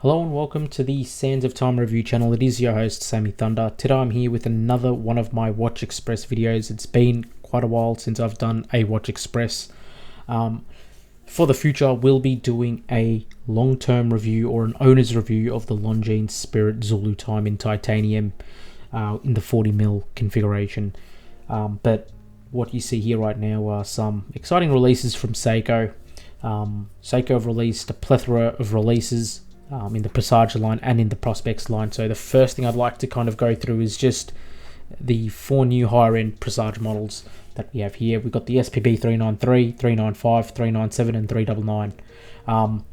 Hello and welcome to the Sands of Time review channel. It is your host Sammy Thunder. Today I'm here with another one of my Watch Express videos. It's been quite a while since I've done a Watch Express. For the future, we'll be doing a long-term review or an owner's review of the Longines Spirit Zulu Time in titanium in the 40mm configuration. But what you see here right now are some exciting releases from Seiko. Seiko have released a plethora of releases in the Presage line and in the Prospex line. So the first thing I'd like to kind of go through is just the four new higher end Presage models that we have here. We've got the SPB393, 395, 397 and 399.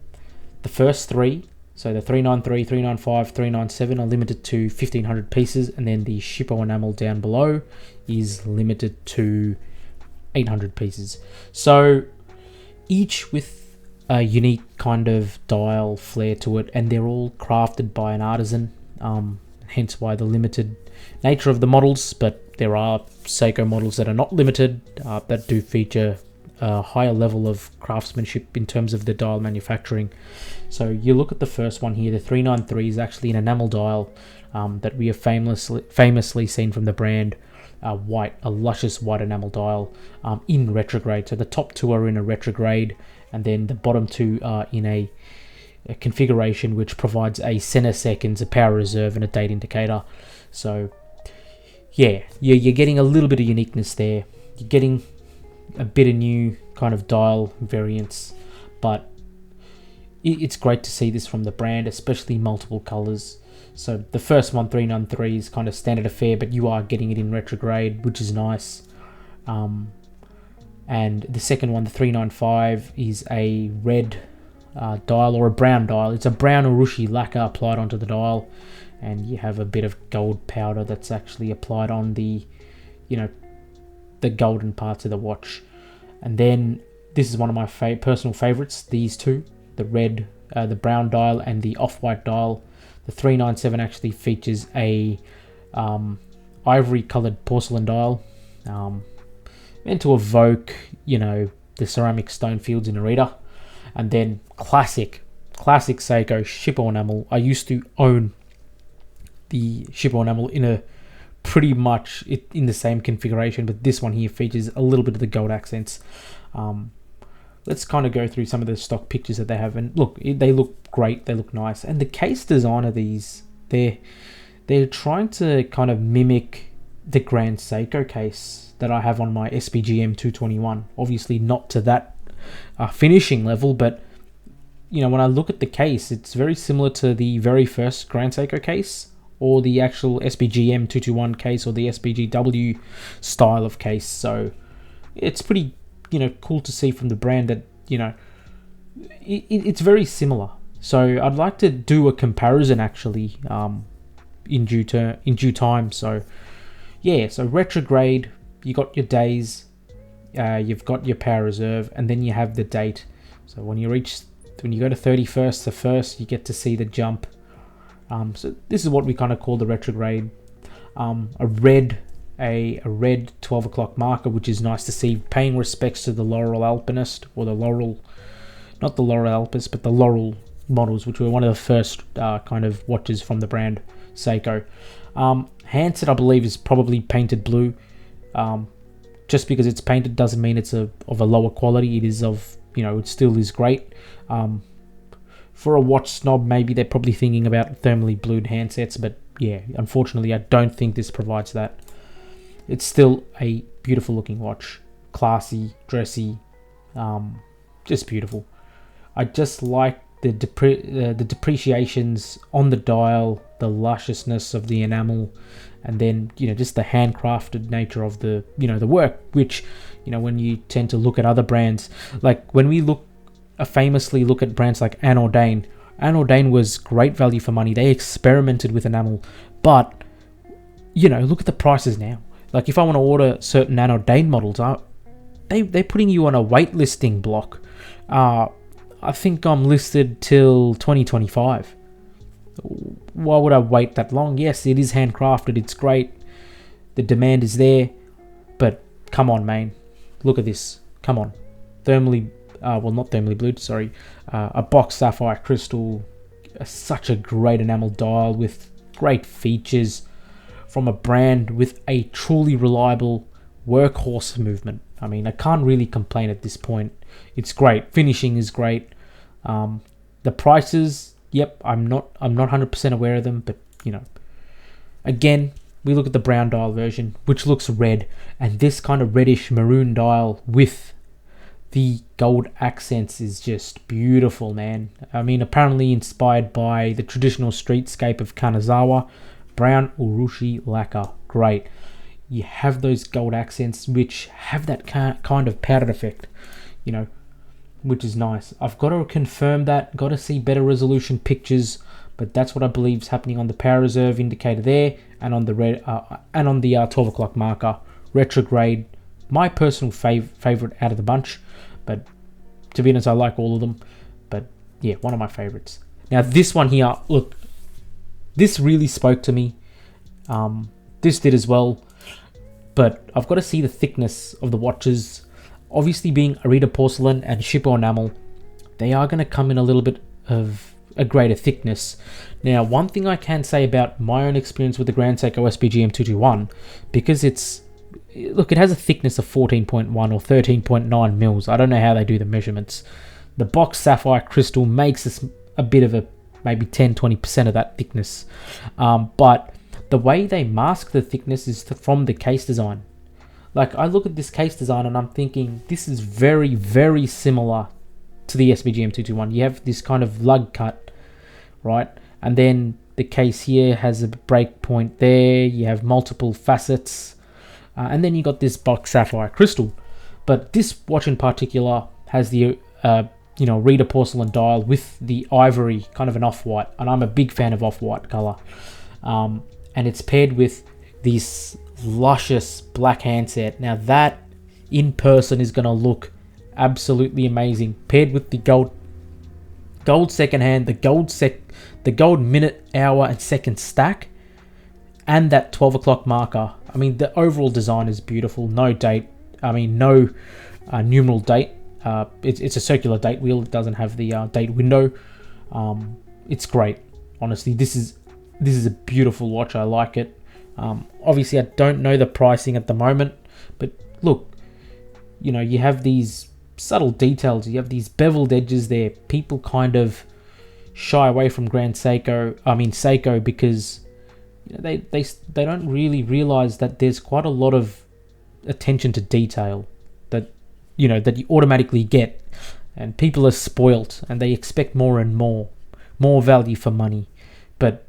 The first three, so the 393, 395, 397 are limited to 1500 pieces, and then the Shippo enamel down below is limited to 800 pieces. So each with a unique kind of dial flair to it, and they're all crafted by an artisan, hence why the limited nature of the models. But there are Seiko models that are not limited, that do feature a higher level of craftsmanship in terms of the dial manufacturing. So you look at the first one here, the 393 is actually an enamel dial that we have famously seen from the brand. A luscious white enamel dial in retrograde. So the top two are in a retrograde, and then the bottom two are in a configuration which provides a center seconds, a power reserve, and a date indicator. So yeah, you're getting a little bit of uniqueness there. You're getting a bit of new kind of dial variants, but it's great to see this from the brand, especially multiple colors. So the first one, 393, is kind of standard affair, but you are getting it in retrograde, which is nice. And the second one, the 395, is a red dial or a brown dial. It's a brown urushi lacquer applied onto the dial, and you have a bit of gold powder that's actually applied on the, the golden parts of the watch. And then this is one of my personal favorites. These two, the brown dial and the off-white dial. The 397 actually features a ivory colored porcelain dial, meant to evoke, the ceramic stone fields in Narita. And then classic Seiko Shippo enamel. I used to own the Shippo enamel in a pretty much in the same configuration, but this one here features a little bit of the gold accents. Let's kind of go through some of the stock pictures that they have, and look, they look great, they look nice. And the case design of these, they're trying to kind of mimic the Grand Seiko case that I have on my SPGM221. Obviously not to that finishing level, but when I look at the case, it's very similar to the very first Grand Seiko case, or the actual SPGM221 case, or the SPGW style of case. So it's pretty cool to see from the brand that it's very similar. So I'd like to do a comparison actually in due time. So yeah, so retrograde, you got your days, you've got your power reserve, and then you have the date. So when you go to 31st to 1st, you get to see the jump. So this is what we kind of call the retrograde. A red 12 o'clock marker, which is nice to see, paying respects to the Laurel Alpinist, or not the Laurel Alpinist, but the Laurel models, which were one of the first kind of watches from the brand Seiko. Handset, I believe, is probably painted blue. Just because it's painted doesn't mean it's of a lower quality. It is it still is great. For a watch snob, maybe they're probably thinking about thermally blued handsets, but yeah, unfortunately, I don't think this provides that. It's still a beautiful looking watch, classy, dressy, just beautiful. I just like the depreciations on the dial, the lusciousness of the enamel, and then just the handcrafted nature of the the work, which when you tend to look at other brands, like when we famously look at brands like Anordain was great value for money. They experimented with enamel, but look at the prices now. Like if I want to order certain Anordain models, they're putting you on a waitlisting block. I think I'm listed till 2025. Why would I wait that long? Yes, it is handcrafted. It's great. The demand is there. But come on, man. Look at this. Come on. Thermally, not thermally blued, sorry. A box sapphire crystal such a great enamel dial with great features from a brand with a truly reliable workhorse movement. I mean, I can't really complain at this point. It's great. Finishing is great. The prices, yep, I'm not 100% aware of them, but you know, again, we look at the brown dial version, which looks red, and this kind of reddish maroon dial with the gold accents is just beautiful, man. I mean, apparently inspired by the traditional streetscape of Kanazawa, brown urushi lacquer, great. You have those gold accents which have that kind of powdered effect, you know, which is nice. I've got to confirm that, got to see better resolution pictures, but that's what I believe is happening on the power reserve indicator there, and on the red and on the 12 o'clock marker. Retrograde, my personal favorite out of the bunch, but to be honest, I like all of them, but yeah, one of my favorites. Now this one here, look, this really spoke to me. This did as well, but I've got to see the thickness of the watches. Obviously, being Arita porcelain and Shippo enamel, they are going to come in a little bit of a greater thickness. Now, one thing I can say about my own experience with the Grand Seiko SPGM221, because it has a thickness of 14.1 or 13.9 mils. I don't know how they do the measurements. The box sapphire crystal makes this a bit of a maybe 10-20% of that thickness, but the way they mask the thickness is from the case design. Like, I look at this case design and I'm thinking this is very, very similar to the SPGM221. You have this kind of lug cut, right? And then the case here has a break point there. You have multiple facets. And then you got this box sapphire crystal. But this watch in particular has the, Rita porcelain dial with the ivory, kind of an off-white. And I'm a big fan of off-white color. And it's paired with this luscious black handset. Now that in person is going to look absolutely amazing, paired with the gold second hand, the gold minute, hour and second stack, and that 12 o'clock marker. I mean, the overall design is beautiful. No date, I mean, no numeral date. It's a circular date wheel. It doesn't have the date window. It's great. Honestly, this is a beautiful watch. I like it. Obviously, I don't know the pricing at the moment, but look, you know, you have these subtle details. You have these beveled edges there. People kind of shy away from Seiko, because you know, they don't really realize that there's quite a lot of attention to detail that you automatically get, and people are spoilt and they expect more and more value for money. But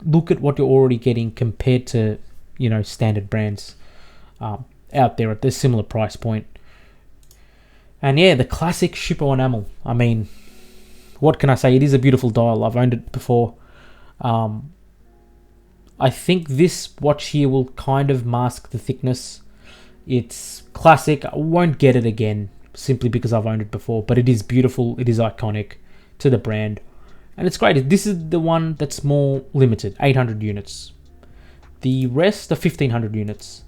look at what you're already getting compared to, you know, standard brands out there at this similar price point. And yeah, the classic Shippo enamel. I mean, what can I say? It is a beautiful dial. I've owned it before. I think this watch here will kind of mask the thickness. It's classic. I won't get it again simply because I've owned it before, but it is beautiful. It is iconic to the brand. And it's great. This is the one that's more limited, 800 units. The rest are 1500 units.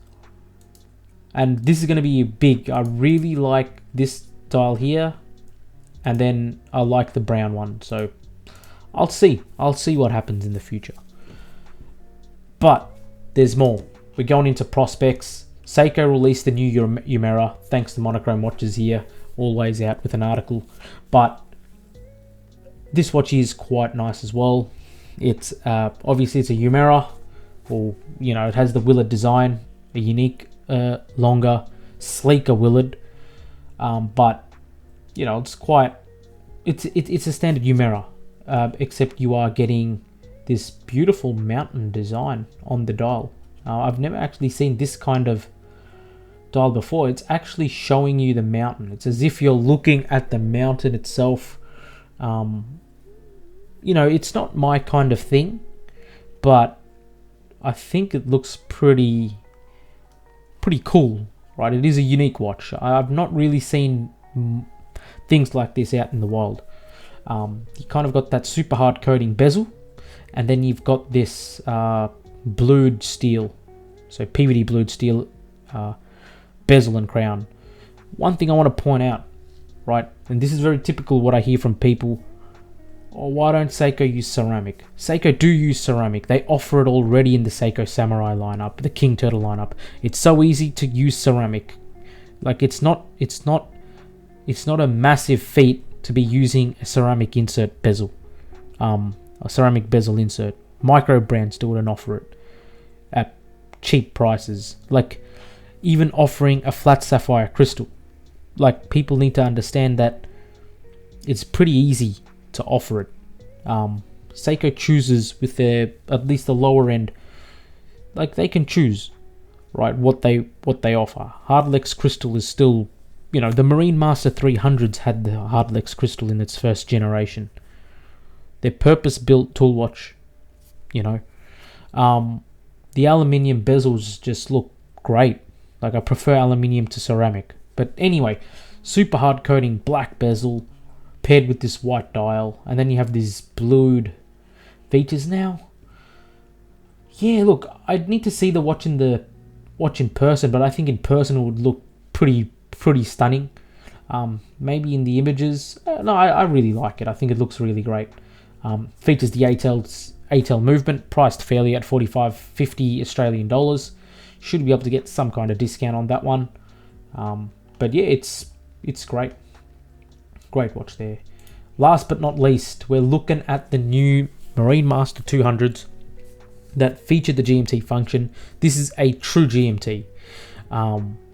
And this is going to be big. I really like this dial here. And then I like the brown one. So I'll see what happens in the future. But there's more. We're going into Prospex. Seiko released the new Humera, thanks to Monochrome watches here. Always out with an article. But this watch is quite nice as well. It's obviously it's a Humera, or you know, it has the Willard design, a unique, longer, sleeker Willard. But you know, it's a standard Humera, except you are getting this beautiful mountain design on the dial. I've never actually seen this kind of dial before. It's actually showing you the mountain. It's as if you're looking at the mountain itself. You know, it's not my kind of thing, but I think it looks pretty cool, right? It is a unique watch. I've not really seen things like this out in the wild. You kind of got that super hard coating bezel, and then you've got this blued steel, so PVD blued steel bezel and crown. One thing I want to point out, right, and this is very typical what I hear from people Or why don't Seiko use ceramic? Seiko do use ceramic. They offer it already in the Seiko Samurai lineup, the King Turtle lineup. It's so easy to use ceramic. Like it's not a massive feat to be using a ceramic insert bezel, a ceramic bezel insert. Micro brands do it and offer it at cheap prices. Like even offering a flat sapphire crystal. Like people need to understand that it's pretty easy to offer it. Seiko chooses with their, at least the lower end, like they can choose, right, what they offer. Hardlex crystal is still, the Marine Master 300s had the Hardlex crystal in its first generation. Their purpose-built tool watch, the aluminium bezels just look great. Like I prefer aluminium to ceramic. But anyway, super hard coating black bezel paired with this white dial, and then you have these blued features now. Yeah, look, I'd need to see the watch in person, but I think in person it would look pretty stunning. Maybe in the images, no, I really like it. I think it looks really great. Features the ATEL movement, priced fairly at $45.50 Australian dollars. Should be able to get some kind of discount on that one. But yeah, it's great. Great watch there. Last but not least, we're looking at the new Marine Master 200s that feature the GMT function. This is a true GMT.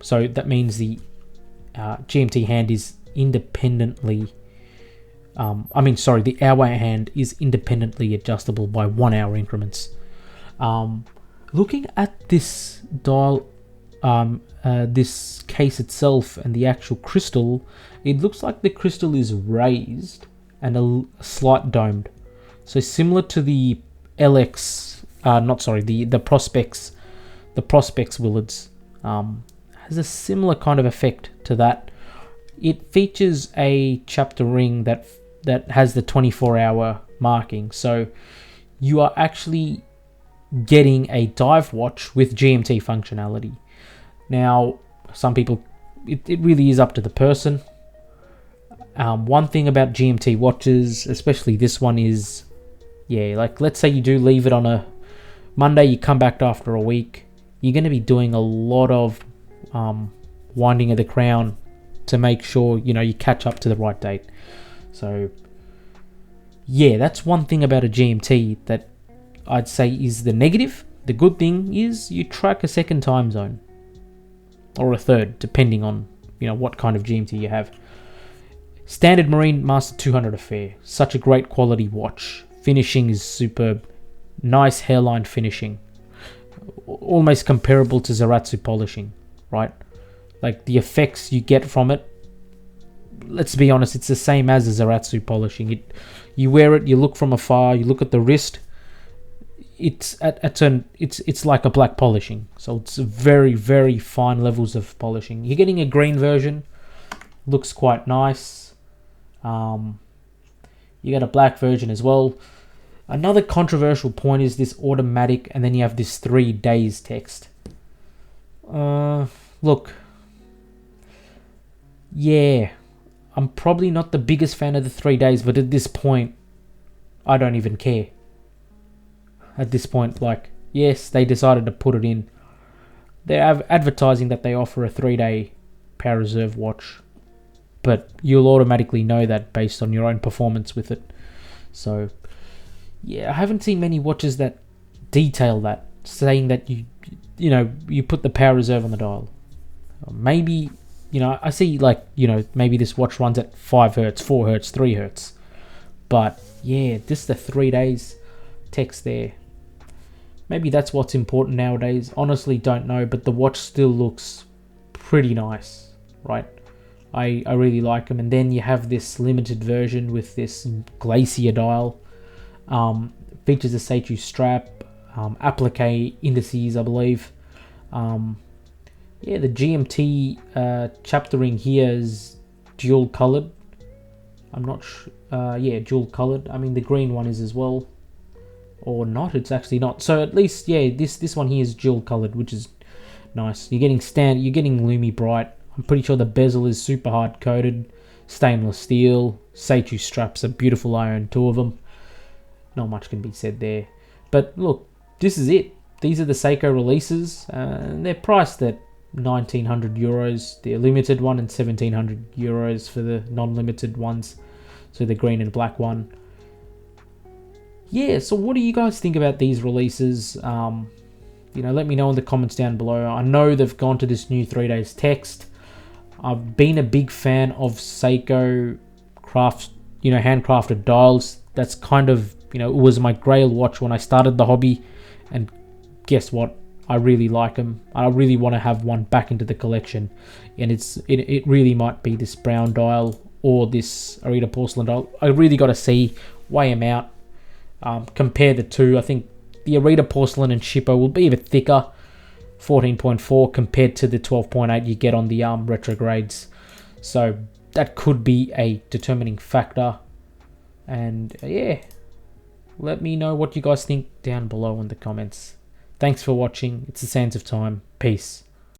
So that means the GMT hand is independently... the hour hand is independently adjustable by 1 hour increments. Looking at this dial, this case itself and the actual crystal, it looks like the crystal is raised and a slight domed. So similar to the LX, the Prospex, Willards, has a similar kind of effect to that. It features a chapter ring that has the 24-hour marking. So you are actually getting a dive watch with GMT functionality. Now, some people, it really is up to the person. One thing about GMT watches, especially this one, is, like let's say you do leave it on a Monday, you come back after a week, you're going to be doing a lot of winding of the crown to make sure, you catch up to the right date. So, yeah, that's one thing about a GMT that I'd say is the negative. The good thing is you track a second time zone. Or a third, depending on, what kind of GMT you have. Standard Marine Master 200 affair. Such a great quality watch. Finishing is superb. Nice hairline finishing. Almost comparable to Zaratsu polishing, right? Like the effects you get from it, let's be honest, it's the same as a Zaratsu polishing. You wear it, you look from afar, you look at the wrist, it's like a black polishing. So it's very, very fine levels of polishing. You're getting a green version, looks quite nice. You get a black version as well. Another controversial point is this automatic, and then you have this 3 days text. Look, yeah, I'm probably not the biggest fan of the 3 days, but at this point, I don't even care. At this point, like, yes, they decided to put it in. They're advertising that they offer a 3-day power reserve watch, but you'll automatically know that based on your own performance with it. So, yeah, I haven't seen many watches that detail that, saying that you put the power reserve on the dial. Maybe, I see maybe this watch runs at 5 Hertz, 4 Hertz, 3 Hertz. But yeah, just the 3 days text there. Maybe that's what's important nowadays. Honestly, don't know, but the watch still looks pretty nice, right? I really like them. And then you have this limited version with this Glacier dial. Features a Seiko strap, applique indices, I believe. The GMT chapter ring here is dual colored. I'm not sure. Dual colored. I mean, the green one is as well. Or not, it's actually not. So at least, this one here is dual colored, which is nice. You're getting Lumi Bright. I'm pretty sure the bezel is super hard coated. stainless steel. Seiko straps are beautiful. I own 2 of them. Not much can be said there. But look, this is it. These are the Seiko releases. They're priced at 1,900 euros, the limited one, and 1,700 euros for the non-limited ones. So the green and black one. Yeah, so what do you guys think about these releases? Let me know in the comments down below. I know they've gone to this new 3 days text. I've been a big fan of Seiko handcrafted dials. That's kind of, it was my grail watch when I started the hobby. And guess what? I really like them. I really want to have one back into the collection. And it really might be this brown dial or this Arita porcelain dial. I really got to weigh them out. Compare the two. I think the Arita porcelain and Shippo will be a bit thicker, 14.4 compared to the 12.8 you get on the retrogrades. So that could be a determining factor. And yeah, let me know what you guys think down below in the comments. Thanks for watching. It's the Sands of Time. Peace.